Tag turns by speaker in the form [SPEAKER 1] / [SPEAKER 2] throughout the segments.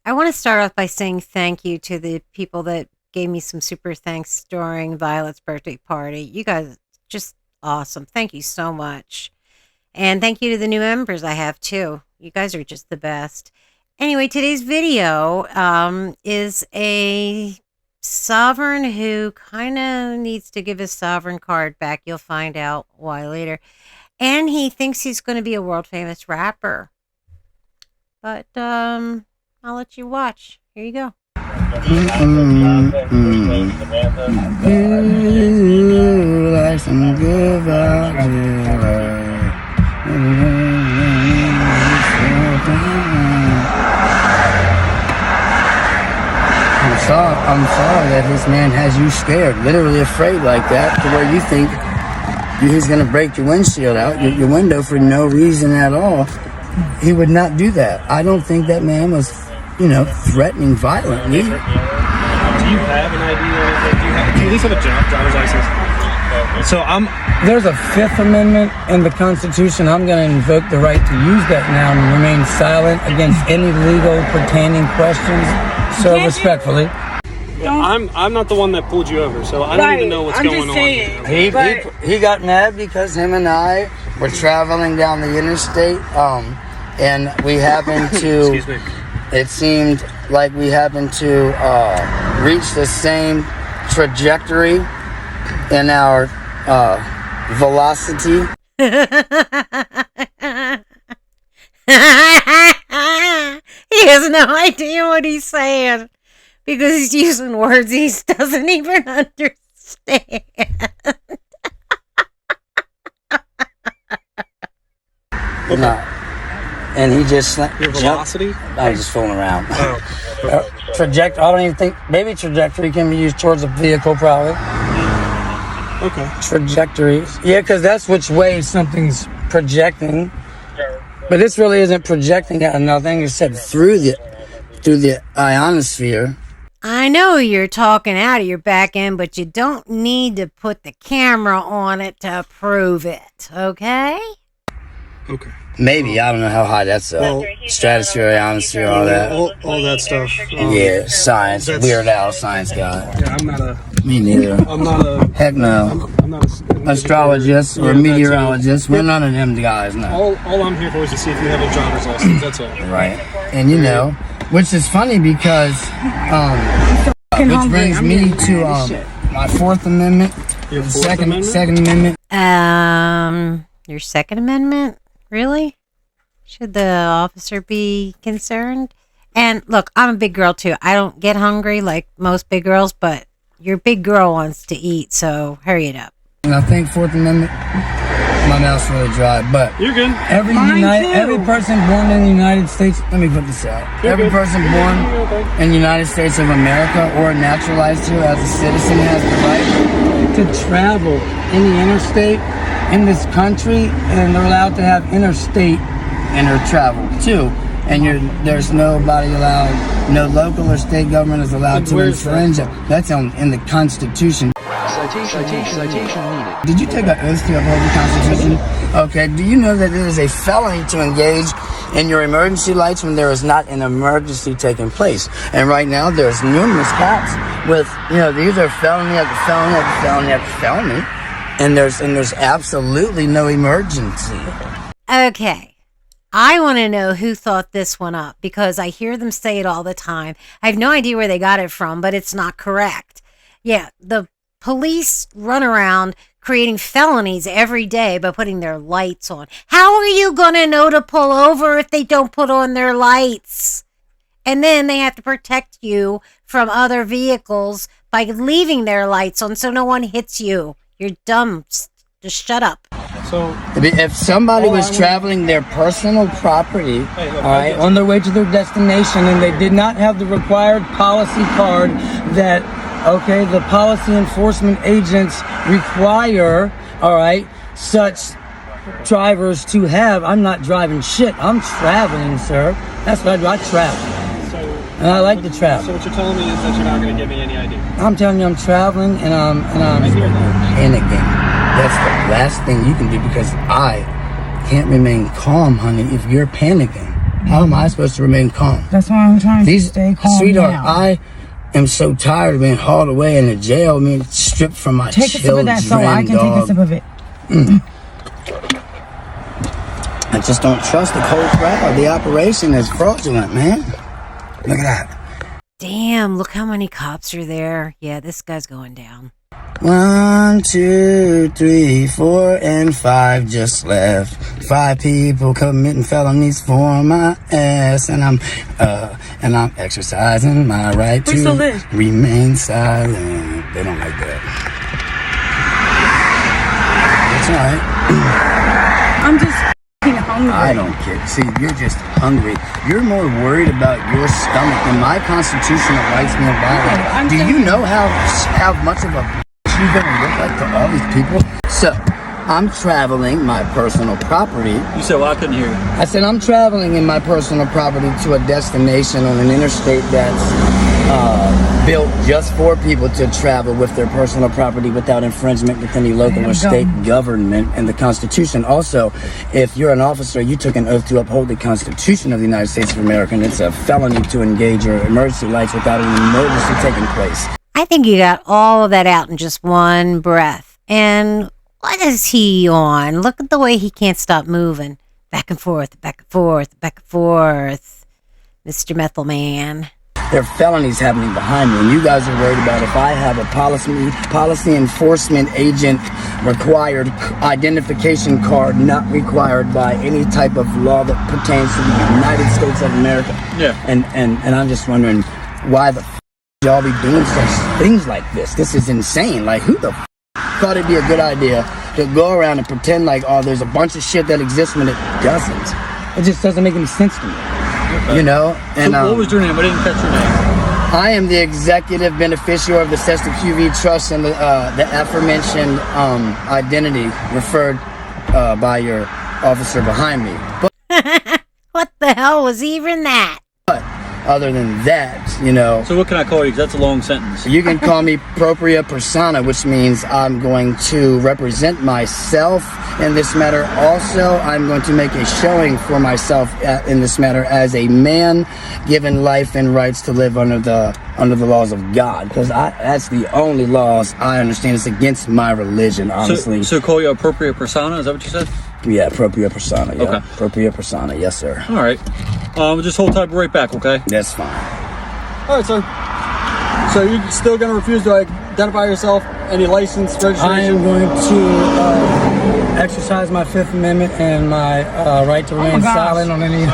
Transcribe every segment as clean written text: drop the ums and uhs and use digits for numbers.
[SPEAKER 1] I want to start off by saying thank you to the people that gave me some super thanks during Violet's birthday party. You guys just awesome. Thank you so much. And thank you to the new members I have too. You guys are just the best. Anyway, today's video is a sovereign who kind of needs to give his sovereign card back. You'll find out why later. And he thinks he's going to be a world famous rapper. But I'll let you watch. Here you go.
[SPEAKER 2] Like some good I'm sorry that this man has you scared, literally afraid like that, to where you think he's going to break your windshield out, your window, for no reason at all. He would not do that. I don't think that man was, threatening violently.
[SPEAKER 3] Do you have an idea? Do you at least have a driver's license? So
[SPEAKER 2] There's a Fifth Amendment in the Constitution. I'm going to invoke the right to use that now and remain silent against any legal pertaining questions. So respectfully.
[SPEAKER 3] I'm not the one that pulled you over, so I don't even know what's going on.
[SPEAKER 2] He got mad because him and I were traveling down the interstate, and we happened to.
[SPEAKER 3] Excuse me.
[SPEAKER 2] It seemed like we happened to reach the same trajectory in our velocity.
[SPEAKER 1] He has no idea what he's saying because he's using words he doesn't even understand.
[SPEAKER 2] No. And he just
[SPEAKER 3] your velocity?
[SPEAKER 2] I was just fooling around.
[SPEAKER 3] Oh.
[SPEAKER 2] Trajectory. I don't even think. Maybe trajectory can be used towards a vehicle, probably.
[SPEAKER 3] Okay.
[SPEAKER 2] Trajectory. Yeah, because that's which way something's projecting. But this really isn't projecting out of nothing except through the ionosphere.
[SPEAKER 1] I know you're talking out of your back end, but you don't need to put the camera on it to prove it, okay?
[SPEAKER 3] Okay.
[SPEAKER 2] Maybe. I don't know how high that's up. Stratosphere, ionosphere, all that.
[SPEAKER 3] All that stuff.
[SPEAKER 2] Yeah, science. Weird Al, science guy.
[SPEAKER 3] Yeah, I'm not a...
[SPEAKER 2] Me neither.
[SPEAKER 3] I'm not a...
[SPEAKER 2] Heck no.
[SPEAKER 3] I'm not a...
[SPEAKER 2] Astrologist or meteorologist. We're none of them guys, no.
[SPEAKER 3] All I'm here for is to see if you have a driver's license, that's all.
[SPEAKER 2] Right. And which is funny because, which brings me to my Fourth Amendment.
[SPEAKER 3] Your Fourth
[SPEAKER 2] Second
[SPEAKER 3] Amendment?
[SPEAKER 1] Your Second Amendment? Really? Should the officer be concerned? And look, I'm a big girl too. I don't get hungry like most big girls, but your big girl wants to eat, so hurry it up.
[SPEAKER 2] And I think Fourth Amendment, my mouth's really dry, but
[SPEAKER 3] you're good.
[SPEAKER 2] Every person born in the United States, let me put this out. Every person born in the United States of America or naturalized here as a citizen has the right to travel in the interstate in this country, and they're allowed to have interstate travel too. And there's nobody allowed, no local or state government is allowed to infringe it. That's in the Constitution. Citation needed. Did you take an oath to uphold the Constitution? Okay. Do you know that it is a felony to engage in your emergency lights when there is not an emergency taking place? And right now, there's numerous cops with, these are felony after felony after felony after felony. And there's absolutely no emergency.
[SPEAKER 1] Okay. I want to know who thought this one up because I hear them say it all the time. I have no idea where they got it from, but it's not correct. Yeah, the police run around creating felonies every day by putting their lights on. How are you going to know to pull over if they don't put on their lights? And then they have to protect you from other vehicles by leaving their lights on so no one hits you. You're dumb. Just shut up.
[SPEAKER 3] So,
[SPEAKER 2] if somebody was traveling their personal property, on their way to their destination, and they did not have the required policy card that, the policy enforcement agents require, such drivers to have. I'm not driving shit. I'm traveling, sir. That's what I do. I travel. And I like to travel.
[SPEAKER 3] So what you're telling me is that you're not going to give me any idea.
[SPEAKER 2] I'm telling you, I'm traveling, and I'm panicking. That's the last thing you can do because I can't remain calm, honey, if you're panicking. How am I supposed to remain calm?
[SPEAKER 4] That's why I'm trying to stay calm.
[SPEAKER 2] Sweetheart,
[SPEAKER 4] now.
[SPEAKER 2] I am so tired of being hauled away in the jail, being stripped from my
[SPEAKER 4] Take
[SPEAKER 2] children.
[SPEAKER 4] a sip of that so I can take a sip of it.
[SPEAKER 2] I just don't trust the cold crowd. The operation is fraudulent, man. Look at that.
[SPEAKER 1] Damn, look how many cops are there. Yeah, this guy's going down.
[SPEAKER 2] 1, 2, 3, 4, and 5 just left. 5 people committing felonies for my ass, and I'm exercising my right to remain silent. They don't like that. That's all right.
[SPEAKER 4] I'm just hungry.
[SPEAKER 2] I don't care. See, you're just hungry. You're more worried about your stomach than my constitutional rights being violated. Do you know how much of a you're gonna look like to all these people? So, I'm traveling my personal property.
[SPEAKER 5] You said, well, I couldn't hear you.
[SPEAKER 2] I said I'm traveling in my personal property to a destination on an interstate that's built just for people to travel with their personal property without infringement with any local or state government and the Constitution. Also, if you're an officer, you took an oath to uphold the Constitution of the United States of America, and it's a felony to engage your emergency lights without an emergency taking place.
[SPEAKER 1] I think you got all of that out in just one breath. And what is he on? Look at the way he can't stop moving. Back and forth, back and forth, back and forth. Mr. Method Man.
[SPEAKER 2] There are felonies happening behind me, and you guys are worried about if I have a policy enforcement agent required identification card not required by any type of law that pertains to the United States of America.
[SPEAKER 5] Yeah.
[SPEAKER 2] And I'm just wondering why the y'all be doing such things like this. This is insane. Like, who the thought it'd be a good idea to go around and pretend like, oh, there's a bunch of shit that exists when it doesn't. It just doesn't make any sense to me. You know? And
[SPEAKER 5] so what was your name? I didn't catch your name.
[SPEAKER 2] I am the executive beneficiary of the Cesta QV Trust and the aforementioned identity referred by your officer behind me.
[SPEAKER 1] What the hell was even that?
[SPEAKER 2] But other than that, you know.
[SPEAKER 5] So what can I call you? Because that's a long sentence.
[SPEAKER 2] You can call me propria persona, which means I'm going to represent myself in this matter. Also, I'm going to make a showing for myself in this matter as a man given life and rights to live under the laws of God. Because that's the only laws I understand. It's against my religion, honestly.
[SPEAKER 5] So call you appropriate persona? Is that what you said?
[SPEAKER 2] Yeah, propria persona. Yeah.
[SPEAKER 5] Okay.
[SPEAKER 2] Propria persona. Yes, sir.
[SPEAKER 5] All right. Just hold tight, right back, okay?
[SPEAKER 2] That's fine.
[SPEAKER 5] All right, sir. So you're still going to refuse to identify yourself? Any license, registration?
[SPEAKER 2] I am going to exercise my Fifth Amendment and my right to remain silent on any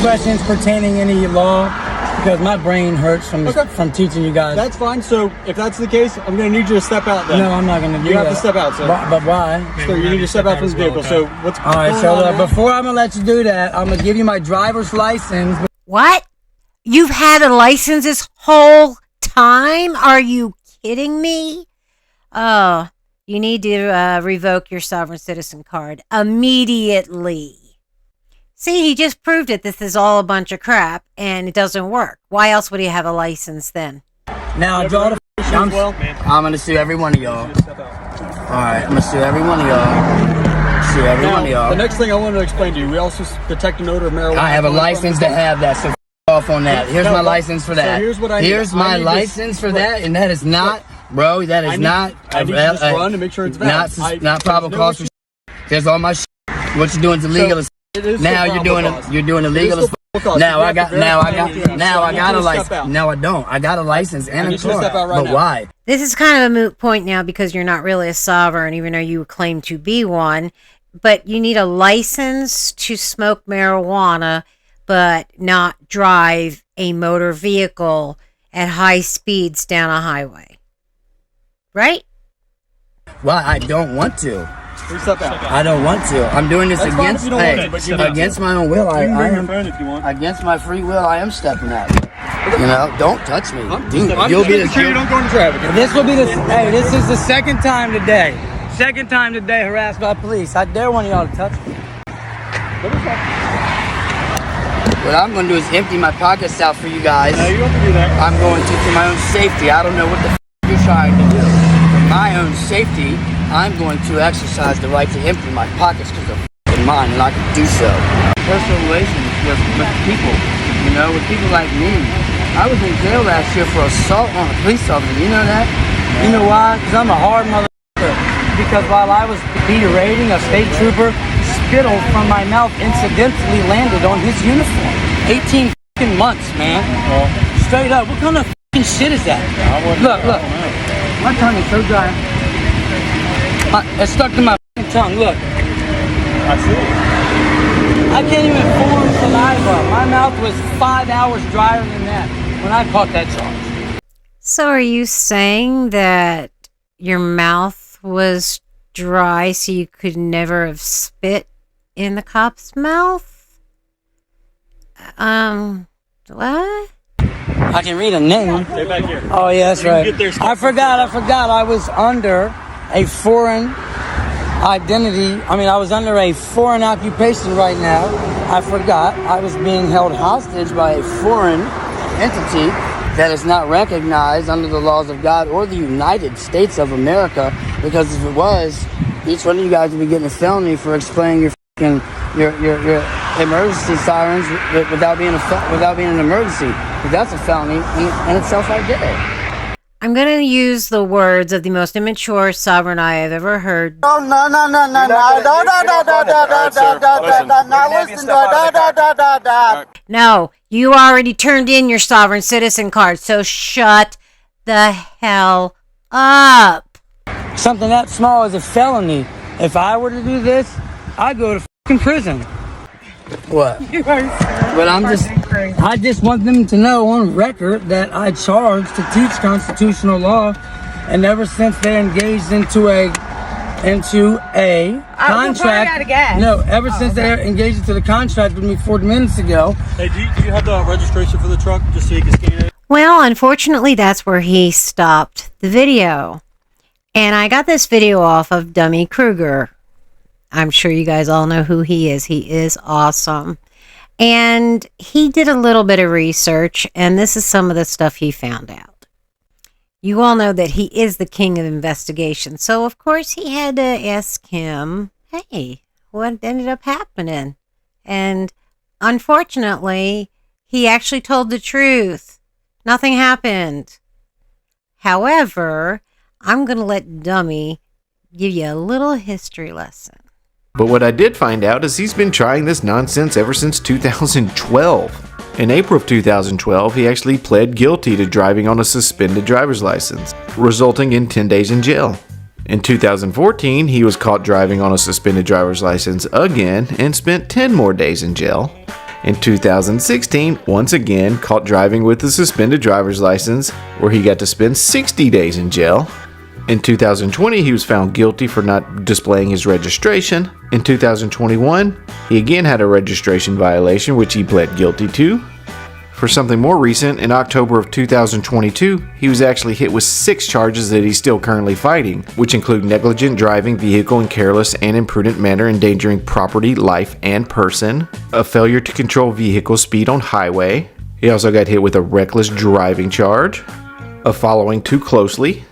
[SPEAKER 2] questions pertaining any law, because my brain hurts from teaching you guys.
[SPEAKER 5] That's fine. So if that's the case, I'm going to need you to step out then.
[SPEAKER 2] No, I'm not going to do that.
[SPEAKER 5] You have to step out, sir.
[SPEAKER 2] But why?
[SPEAKER 5] So you need to step out from the vehicle. So what's
[SPEAKER 2] All right,
[SPEAKER 5] going
[SPEAKER 2] so
[SPEAKER 5] on now?
[SPEAKER 2] before I'm going to let you do that, I'm going to give you my driver's license.
[SPEAKER 1] What? You've had a license this whole time? Are you kidding me? Oh, you need to revoke your sovereign citizen card immediately. See, he just proved it. This is all a bunch of crap, and it doesn't work. Why else would he have a license then?
[SPEAKER 2] Now, draw the I'm going to sue every one of y'all. Alright, I'm going to sue every one of y'all. Sue every one of y'all.
[SPEAKER 5] The next thing I wanted to explain to you, we also detect an odor of marijuana.
[SPEAKER 2] I have a license to have that, so off on that. Here's my license for that.
[SPEAKER 5] So here's what I need.
[SPEAKER 2] Here's my license for that, and that is not, bro, that is not.
[SPEAKER 5] I need this run to make sure it's valid.
[SPEAKER 2] Not probable cause for There's all my What you're doing is illegal as now you're doing illegal as Now I got a license. No, I don't. I got a license and a car. But why?
[SPEAKER 1] This is kind of a moot point now because you're not really a sovereign, even though you claim to be one. But you need a license to smoke marijuana, but not drive a motor vehicle at high speeds down a highway. Right?
[SPEAKER 2] Well, I don't want to.
[SPEAKER 5] Step out.
[SPEAKER 2] I don't want to. I'm doing this against my own will. I am against my free will. I am stepping out. You know, don't touch me. You'll be
[SPEAKER 5] sure you don't go into traffic.
[SPEAKER 2] This will be the. Hey, this is the second time today. Second time today harassed by police. I dare one of y'all to touch me. What I'm going to do is empty my pockets out for you guys.
[SPEAKER 5] No, you don't have to do that.
[SPEAKER 2] I'm going to for my own safety. I don't know what the you're trying to do. For my own safety, I'm going to exercise the right to empty my pockets because they're mine, and I can do so. Personal relations with people, you know, with people like me. I was in jail last year for assault on a police officer. You know that? You know why? Because I'm a hard motherfucker. Because while I was berating a state trooper, spittle from my mouth incidentally landed on his uniform. 18 fucking months, man. Straight up. What kind of fucking shit is that? Look. My tongue is so dry. It's stuck to my fucking tongue. Look.
[SPEAKER 3] I see.
[SPEAKER 2] I can't even form saliva. My mouth was 5 hours drier than that when I caught that charge.
[SPEAKER 1] So are you saying that your mouth was dry so you could never have spit in the cop's mouth? What?
[SPEAKER 2] I can read a name.
[SPEAKER 3] Stay back here.
[SPEAKER 2] Oh, yeah, that's
[SPEAKER 3] You can
[SPEAKER 2] right.
[SPEAKER 3] get there
[SPEAKER 2] I forgot. I was under a foreign identity. I was under a foreign occupation right now. I forgot. I was being held hostage by a foreign entity that is not recognized under the laws of God or the United States of America, because if it was, each one of you guys would be getting a felony for explaining your emergency sirens without being an emergency. But that's a felony in itself right there.
[SPEAKER 1] I'm going to use the words of the most immature sovereign I have ever heard.
[SPEAKER 5] No.
[SPEAKER 1] No, you already turned in your sovereign citizen card, so shut the hell up.
[SPEAKER 2] Something that small is a felony. If I were to do this, I'd go to fucking prison. What? But I just want them to know on record that I charged to teach constitutional law, and ever since they engaged into a contract. Since they engaged into the contract with me 40 minutes ago.
[SPEAKER 3] Hey, do you have the registration for the truck just so you can scan it?
[SPEAKER 1] Well, unfortunately, that's where he stopped the video. And I got this video off of Dummy Kruger. I'm sure you guys all know who he is. He is awesome. And he did a little bit of research, and this is some of the stuff he found out. You all know that he is the king of investigation. So, of course, he had to ask him, hey, what ended up happening? And unfortunately, he actually told the truth. Nothing happened. However, I'm going to let Dummy give you a little history lesson.
[SPEAKER 6] But what I did find out is he's been trying this nonsense ever since 2012. In April of 2012, he actually pled guilty to driving on a suspended driver's license, resulting in 10 days in jail. In 2014, he was caught driving on a suspended driver's license again and spent 10 more days in jail. In 2016, once again caught driving with a suspended driver's license, where he got to spend 60 days in jail. In 2020, he was found guilty for not displaying his registration. In 2021, he again had a registration violation, which he pled guilty to. For something more recent, in October of 2022, he was actually hit with 6 charges that he's still currently fighting, which include negligent driving, vehicle in careless and imprudent manner endangering property, life, and person, a failure to control vehicle speed on highway. He also got hit with a reckless driving charge, a following too closely,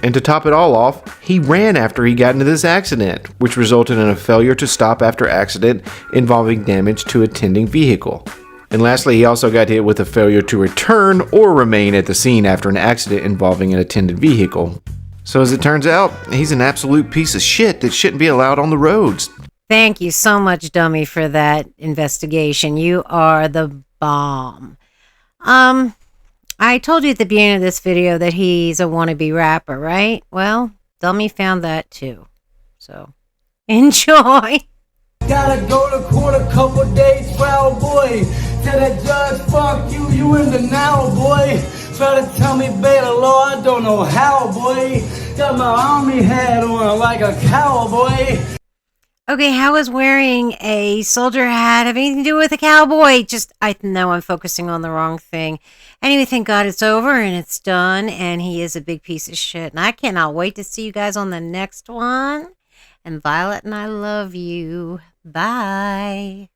[SPEAKER 6] and to top it all off, he ran after he got into this accident, which resulted in a failure to stop after accident involving damage to attending vehicle. And lastly, he also got hit with a failure to return or remain at the scene after an accident involving an attended vehicle. So as it turns out, he's an absolute piece of shit that shouldn't be allowed on the roads.
[SPEAKER 1] Thank you so much, Dummy, for that investigation. You are the bomb. I told you at the beginning of this video that he's a wannabe rapper, right? Well, Dummy found that too. So, enjoy.
[SPEAKER 2] Gotta go to court a couple days, foul boy. Tell that judge, fuck you, you in the now, boy. Try to tell me obey the law, I don't know how, boy. Got my army hat on like a cowboy.
[SPEAKER 1] Okay, how is wearing a soldier hat have anything to do with a cowboy? I know I'm focusing on the wrong thing. Anyway, thank God it's over and it's done, and he is a big piece of shit. And I cannot wait to see you guys on the next one. And Violet and I love you. Bye.